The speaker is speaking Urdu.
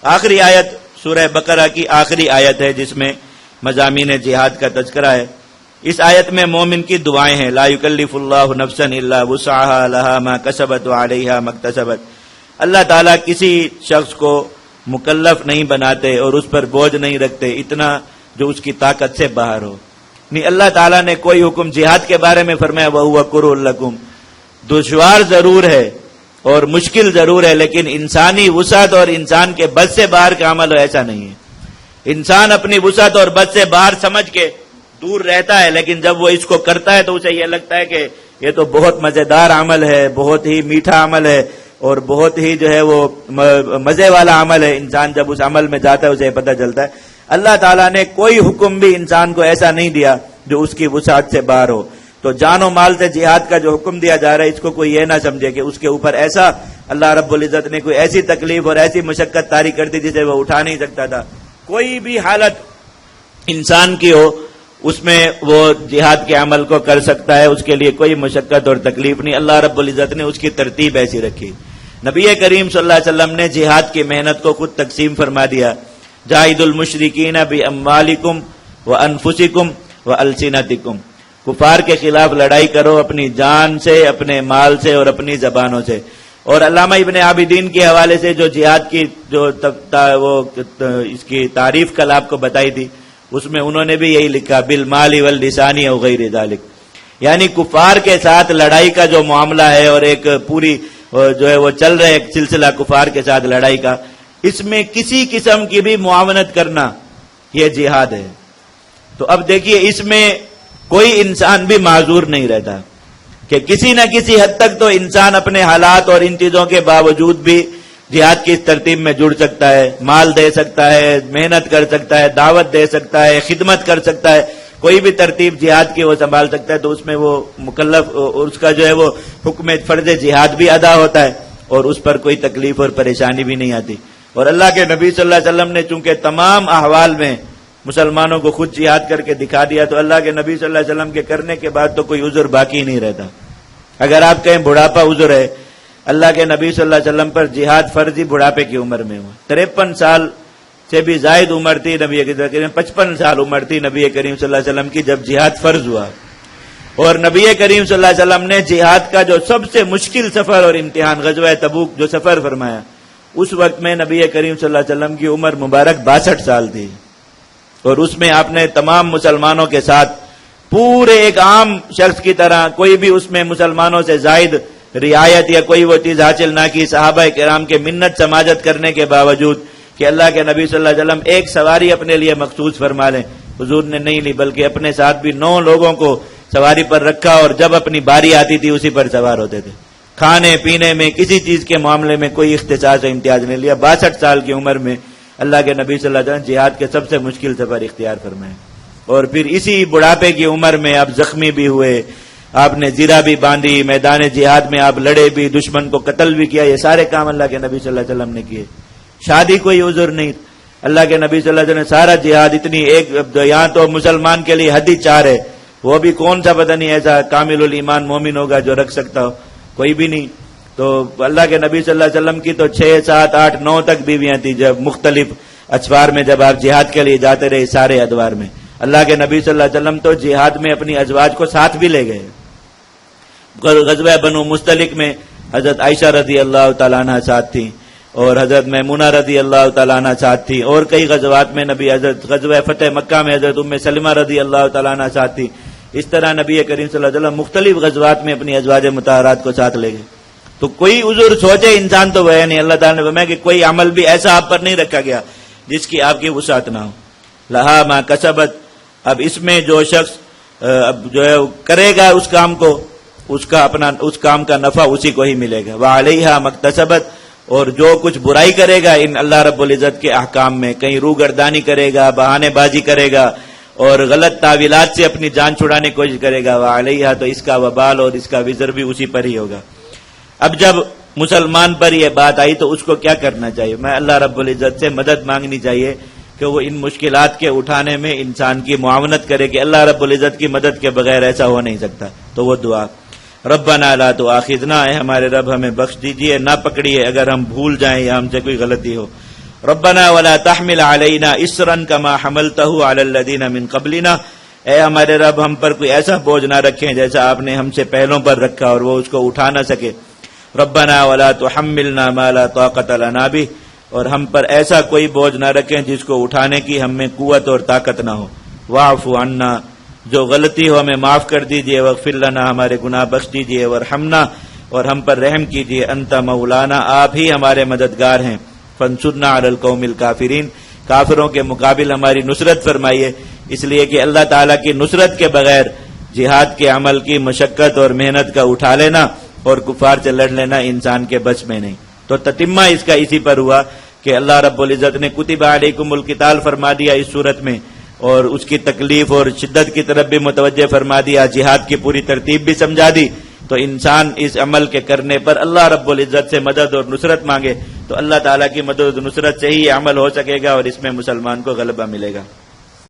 آخری آیت سورہ بقرہ کی آخری آیت ہے جس میں مضامین جہاد کا تذکرہ ہے. اس آیت میں مومن کی دعائیں ہیں. لا یکلف اللہ نفسا الا وسعها لها ما کسبت وعلیہا ما اکتسبت. اللہ تعالیٰ کسی شخص کو مکلف نہیں بناتے اور اس پر بوجھ نہیں رکھتے اتنا جو اس کی طاقت سے باہر ہو. نہیں، اللہ تعالیٰ نے کوئی حکم جہاد کے بارے میں فرمایا وَهُوَ كُرْهٌ لَكُمْ. دشوار ضرور ہے اور مشکل ضرور ہے، لیکن انسانی وسعت اور انسان کے بس سے باہر کا عمل ایسا نہیں ہے. انسان اپنی وسعت اور بس سے باہر سمجھ کے دور رہتا ہے، لیکن جب وہ اس کو کرتا ہے تو اسے یہ لگتا ہے کہ یہ تو بہت مزیدار عمل ہے، بہت ہی میٹھا عمل ہے اور بہت ہی جو ہے وہ مزے والا عمل ہے. انسان جب اس عمل میں جاتا ہے اسے پتہ چلتا ہے. اللہ تعالیٰ نے کوئی حکم بھی انسان کو ایسا نہیں دیا جو اس کی وسعت سے باہر ہو. تو جان و مال سے جہاد کا جو حکم دیا جا رہا ہے اس کو کوئی یہ نہ سمجھے کہ اس کے اوپر ایسا اللہ رب العزت نے کوئی ایسی تکلیف اور ایسی مشقت طاری کر دی جسے وہ اٹھا نہیں سکتا تھا. کوئی بھی حالت انسان کی ہو اس میں وہ جہاد کے عمل کو کر سکتا ہے، اس کے لیے کوئی مشقت اور تکلیف نہیں. اللہ رب العزت نے اس کی ترتیب ایسی رکھی. نبی کریم صلی اللہ علیہ وسلم نے جہاد کی محنت کو خود تقسیم فرما دیا. جاہدوا المشرکین باموالکم وانفسکم والسنتکم. کفار کے خلاف لڑائی کرو اپنی جان سے، اپنے مال سے اور اپنی زبانوں سے. اور علامہ ابن عابدین کے حوالے سے جو جہاد کی جو اس کی تعریف کل آپ کو بتائی تھی اس میں انہوں نے بھی یہی لکھا بالمال واللسان او غیر ذالک. یعنی کفار کے ساتھ لڑائی کا جو معاملہ ہے اور ایک پوری جو ہے وہ چل رہا ہے ایک سلسلہ کفار کے ساتھ لڑائی کا، اس میں کسی قسم کی بھی معاونت کرنا یہ جہاد ہے. تو اب دیکھیے اس میں کوئی انسان بھی معذور نہیں رہتا کہ کسی نہ کسی حد تک تو انسان اپنے حالات اور ان چیزوں کے باوجود بھی جہاد کی اس ترتیب میں جڑ سکتا ہے، مال دے سکتا ہے، محنت کر سکتا ہے، دعوت دے سکتا ہے، خدمت کر سکتا ہے، کوئی بھی ترتیب جہاد کی وہ سنبھال سکتا ہے. تو اس میں وہ مکلف اس کا جو ہے وہ حکم فرض جہاد بھی ادا ہوتا ہے اور اس پر کوئی تکلیف اور پریشانی بھی نہیں آتی. اور اللہ کے نبی صلی اللہ علیہ وسلم نے چونکہ تمام احوال میں مسلمانوں کو خود جہاد کر کے دکھا دیا تو اللہ کے نبی صلی اللہ علیہ وسلم کے کرنے کے بعد تو کوئی عذر باقی نہیں رہتا. اگر آپ کہیں بڑھاپا عذر ہے، اللہ کے نبی صلی اللہ علیہ وسلم پر جہاد فرض ہی بڑھاپے کی عمر میں ہوا. 53 سال سے بھی زائد عمر تھی نبی کریم، 55 سال عمر تھی نبی کریم صلی اللہ علیہ وسلم کی جب جہاد فرض ہوا. اور نبی کریم صلی اللہ علیہ وسلم نے جہاد کا جو سب سے مشکل سفر اور امتحان غزوہ تبوک جو سفر فرمایا، اس وقت میں نبی کریم صلی اللہ علیہ وسلم کی عمر مبارک 62 سال تھی. اور اس میں آپ نے تمام مسلمانوں کے ساتھ پورے ایک عام شخص کی طرح کوئی بھی اس میں مسلمانوں سے زائد رعایت یا کوئی وہ چیز حاصل نہ کی. صحابہ کرام کے منت سماجت کرنے کے باوجود کہ اللہ کے نبی صلی اللہ علیہ وسلم ایک سواری اپنے لیے مخصوص فرما لیں، حضور نے نہیں لی بلکہ اپنے ساتھ بھی 9 لوگوں کو سواری پر رکھا اور جب اپنی باری آتی تھی اسی پر سوار ہوتے تھے. کھانے پینے میں کسی چیز کے معاملے میں کوئی اختصاص و امتیاز نہیں لیا. 62 سال کی عمر میں اللہ کے نبی صلی اللہ علیہ وسلم جہاد کے سب سے مشکل سفر اختیار فرمائے. اور پھر اسی بڑھاپے کی عمر میں آپ زخمی بھی ہوئے، آپ نے زرہ بھی باندھی، میدان جہاد میں آپ لڑے بھی، دشمن کو قتل بھی کیا. یہ سارے کام اللہ کے نبی صلی اللہ علیہ وسلم نے کیے. شادی کوئی عذر نہیں. اللہ کے نبی صلی اللہ علیہ وسلم نے سارا جہاد اتنی ایک یہاں تو مسلمان کے لیے حد ہی 4 ہے، وہ بھی کون سا پتہ نہیں ایسا کامل الایمان مومن ہوگا جو رکھ سکتا ہو، کوئی بھی نہیں. تو اللہ کے نبی صلی اللہ علیہ وسلم کی تو 6 7 8 9 تک بیویاں تھیں جب مختلف اسفار میں جب آپ جہاد کے لیے جاتے رہے سارے ادوار میں. اللہ کے نبی صلی اللہ علیہ وسلم تو جہاد میں اپنی ازواج کو ساتھ بھی لے گئے. غزوہ بنو مستلق میں حضرت عائشہ رضی اللہ تعالیٰ عنہ ساتھ تھیں اور حضرت میمونہ رضی اللہ تعالیٰ عنہ ساتھ تھی. اور کئی غزوات میں نبی حضرت غزوہ فتح مکہ میں حضرت ام سلمہ رضی اللہ تعالیٰ عنہ ساتھ تھی. اس طرح نبی کریم صلی اللہ علیہ وسلم مختلف غزوات میں اپنی ازواج مطہرات کو ساتھ لے گئے. تو کوئی عذر سوچے انسان تو وہ نہیں. اللہ تعالیٰ نے فرمایا کہ کوئی عمل بھی ایسا آپ پر نہیں رکھا گیا جس کی آپ کی وسعت نہ ہو. لہا ما کسبت. اب اس میں جو شخص اب جو ہے کرے گا اس کام کو، اس کا اپنا اس کام کا نفع اسی کو ہی ملے گا. وعلیہا مکتسبت. اور جو کچھ برائی کرے گا ان اللہ رب العزت کے احکام میں، کہیں روگردانی کرے گا، بہانے بازی کرے گا اور غلط تعویلات سے اپنی جان چھڑانے کی کوشش کرے گا، وعلیہا، تو اس کا وبال اور اس کا وزر بھی اسی پر ہی ہوگا. اب جب مسلمان پر یہ بات آئی تو اس کو کیا کرنا چاہیے؟ میں اللہ رب العزت سے مدد مانگنی چاہیے کہ وہ ان مشکلات کے اٹھانے میں انسان کی معاونت کرے کہ اللہ رب العزت کی مدد کے بغیر ایسا ہو نہیں سکتا. تو وہ دعا ربنا لا تؤاخذنا، اے ہمارے رب ہمیں بخش دیجئے، نہ پکڑیے اگر ہم بھول جائیں یا ہم سے کوئی غلطی ہو. ربنا ولا تحمل علينا اسرا كما حملته على الذين من قبلنا، اے ہمارے رب ہم پر کوئی ایسا بوجھ نہ رکھیں جیسا آپ نے ہم سے پہلوں پر رکھا اور وہ اس کو اٹھا نہ سکے. ربنا ولا تحملنا ما لا طاقة لنا به، اور ہم پر ایسا کوئی بوجھ نہ رکھیں جس کو اٹھانے کی ہم میں قوت اور طاقت نہ ہو. واعف عنا، جو غلطی ہو ہمیں معاف کر دیجئے. واغفر لنا، ہمارے گناہ بخش دیجئے. وارحمنا، اور ہم پر رحم کیجئے. انت مولانا، آپ ہی ہمارے مددگار ہیں. فانصرنا علی القوم الکافرین، کافروں کے مقابل ہماری نصرت فرمائیے، اس لیے کہ اللہ تعالیٰ کی نصرت کے بغیر جہاد کے عمل کی مشقت اور محنت کا اٹھا لینا اور کفار سے لڑ لینا انسان کے بس میں نہیں. تو تتمہ اس کا اسی پر ہوا کہ اللہ رب العزت نے کتب علیکم القتال فرما دیا اس صورت میں، اور اس کی تکلیف اور شدت کی طرف بھی متوجہ فرما دیا، جہاد کی پوری ترتیب بھی سمجھا دی. تو انسان اس عمل کے کرنے پر اللہ رب العزت سے مدد اور نصرت مانگے تو اللہ تعالیٰ کی مدد و نصرت سے ہی یہ عمل ہو سکے گا اور اس میں مسلمان کو غلبہ ملے گا.